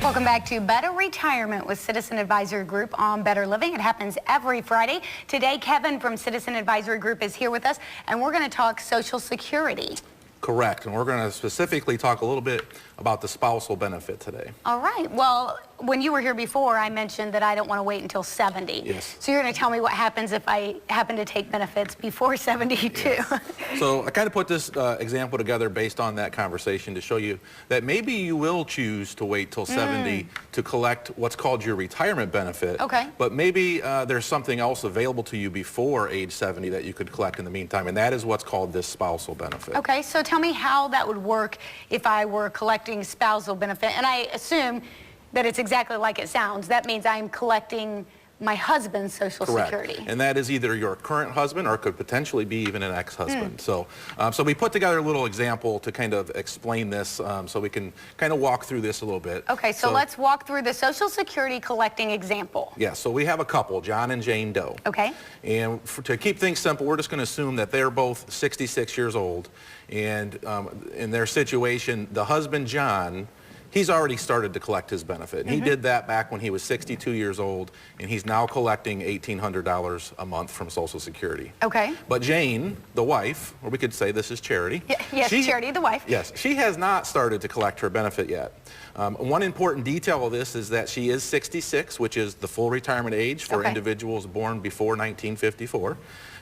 Welcome back to Better Retirement with Citizen Advisory Group on Better Living. It happens every Friday. Today, Kevin from Citizen Advisory Group is here with us, and we're going to talk Social Security. Correct, and we're going to specifically talk a little bit about the spousal benefit today. All right. Well, when you were here before, I mentioned that I don't want to wait until 70. Yes. So you're going to tell me what happens if I happen to take benefits before 72. Yes. So I kind of put this example together based on that conversation to show you that maybe you will choose to wait till 70 to collect what's called your retirement benefit. Okay. But maybe there's something else available to you before age 70 that you could collect in the meantime, and that is what's called this spousal benefit. Okay, so tell me how that would work if I were collecting spousal benefit. And I assume that it's exactly like it sounds. That means I'm collecting my husband's Social Security. And that is either your current husband or could potentially be even an ex-husband. So we put together a little example to kind of explain this so we can kind of walk through this a little bit. Okay, so let's walk through the Social Security collecting example. Yeah, so we have a couple, John and Jane Doe. Okay. And to keep things simple, we're just going to assume that they're both 66 years old. And in their situation, the husband, John, he's already started to collect his benefit. And he did that back when he was 62 years old, and he's now collecting $1,800 a month from Social Security. Okay. But Jane, the wife, or we could say this is Charity. Yes, Charity, the wife. Yes, she has not started to collect her benefit yet. One important detail of this is that she is 66, which is the full retirement age for individuals born before 1954.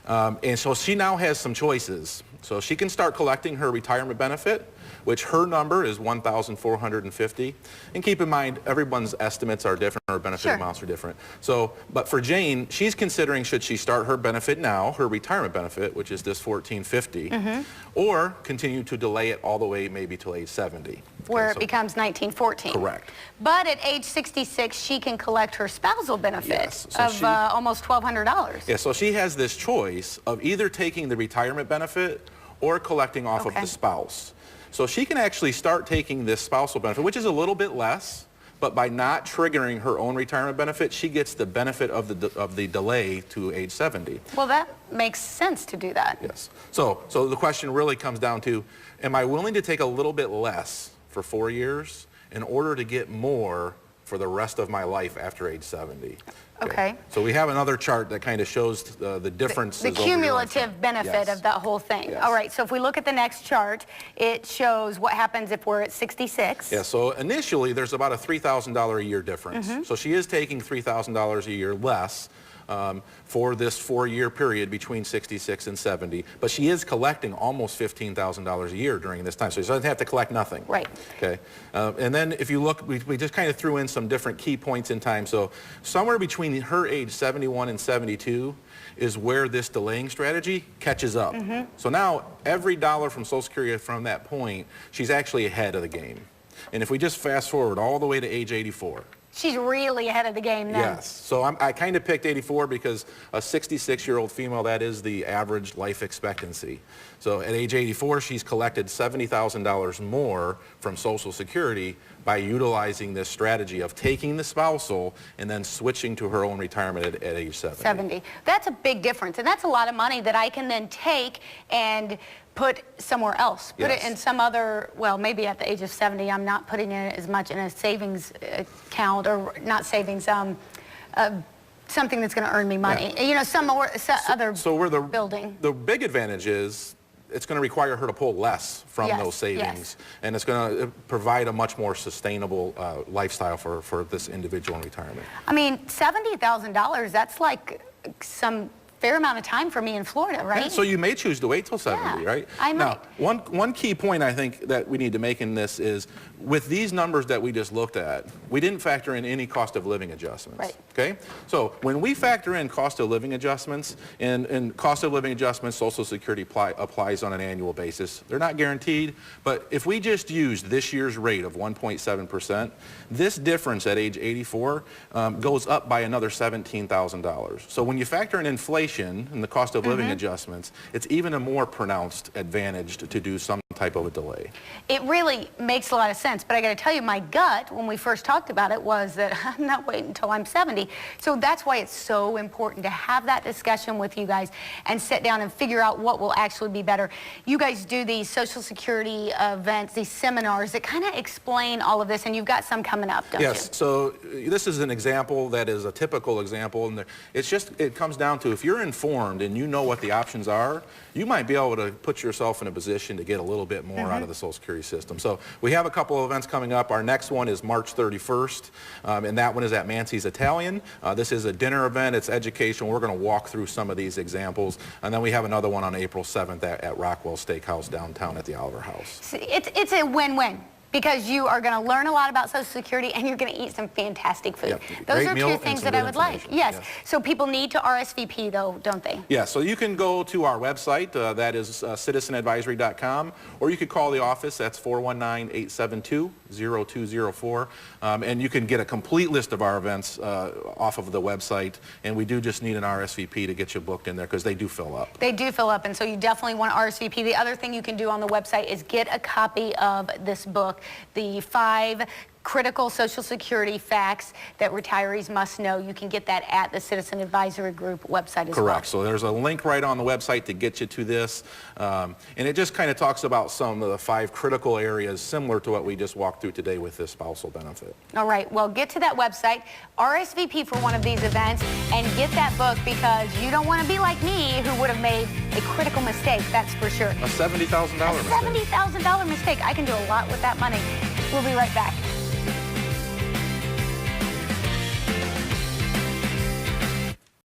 And so she now has some choices. So she can start collecting her retirement benefit, which her number is $1,450. And keep in mind, everyone's estimates are different, or benefit amounts are different. So, but for Jane, she's considering should she start her benefit now, her retirement benefit, which is this $1,450, or continue to delay it all the way maybe till age 70. Where it becomes $1,914. Correct. But at age 66, she can collect her spousal benefit So of almost $1,200. Yeah, so she has this choice of either taking the retirement benefit or collecting off of the spouse. So she can actually start taking this spousal benefit, which is a little bit less, but by not triggering her own retirement benefit, she gets the benefit of the delay to age 70. Well, that makes sense to do that. Yes. So the question really comes down to, am I willing to take a little bit less for 4 years in order to get more for the rest of my life after age 70? Okay. So we have another chart that kind of shows the differences. The cumulative benefit of that whole thing. Yes. All right, so if we look at the next chart, it shows what happens if we're at 66. Yeah, so initially there's about a $3,000 a year difference. So she is taking $3,000 a year less for this 4-year period between 66 and 70, but she is collecting almost $15,000 a year during this time, so she doesn't have to collect nothing. Right. Okay. And then if you look, we just kind of threw in some different key points in time. So somewhere between her age 71 and 72 is where this delaying strategy catches up. So now every dollar from Social Security from that point, she's actually ahead of the game. And if we just fast forward all the way to age 84, she's really ahead of the game then. yes. So I kind of picked 84 because a 66-year-old female, that is the average life expectancy. So at age 84, she's collected $70,000 more from Social Security by utilizing this strategy of taking the spousal and then switching to her own retirement at age 70. That's a big difference, and that's a lot of money that I can then take and put somewhere else. Put it in some other, well, maybe at the age of 70, I'm not putting it as much in a savings account, or not savings, something that's going to earn me money. You know, some other building. The big advantage is it's going to require her to pull less from those savings, and it's going to provide a much more sustainable lifestyle for this individual in retirement. I mean, $70,000, that's like some fair amount of time for me in Florida, right? Yeah, so you may choose to wait till 70, right? I might. Now, one key point I think that we need to make in this is, with these numbers that we just looked at, we didn't factor in any cost of living adjustments. Right. Okay? So when we factor in cost of living adjustments, and cost of living adjustments, Social Security applies on an annual basis. They're not guaranteed, but if we just use this year's rate of 1.7%, this difference at age 84 goes up by another $17,000. So when you factor in inflation and the cost of living adjustments, it's even a more pronounced advantage to do some type of a delay. It really makes a lot of sense, but I got to tell you, my gut, when we first talked about it, was that I'm not waiting until I'm 70. So that's why it's so important to have that discussion with you guys and sit down and figure out what will actually be better. You guys do these Social Security events, these seminars that kind of explain all of this, and you've got some coming up, don't you? Yes, so this is an example that is a typical example, and it comes down to, if you're informed and you know what the options are, you might be able to put yourself in a position to get a little bit more out of the Social Security system. So we have a couple of events coming up. Our next one is March 31st, and that one is at Mancy's Italian. This is a dinner event. It's educational. We're going to walk through some of these examples. And then we have another one on April 7th at Rockwell Steakhouse downtown at the Oliver House. It's a win-win, because you are going to learn a lot about Social Security and you're going to eat some fantastic food. Yep. Those are two things that I would like. Yes. So people need to RSVP, though, don't they? Yeah, so you can go to our website, that is citizenadvisory.com, or you could call the office. That's 419-872-0204, and you can get a complete list of our events off of the website, and we do just need an RSVP to get you booked in there, because they do fill up. They do fill up, and so you definitely want to RSVP. The other thing you can do on the website is get a copy of this book, the 5 critical Social Security facts that retirees must know. You can get that at the Citizen Advisory Group website as well. Correct. So there's a link right on the website to get you to this. And it just kind of talks about some of the 5 critical areas similar to what we just walked through today with this spousal benefit. All right. Well, get to that website, RSVP for one of these events, and get that book, because you don't want to be like me, who would have made a critical mistake, that's for sure. A $70,000 mistake. $70,000 mistake. I can do a lot with that money. We'll be right back.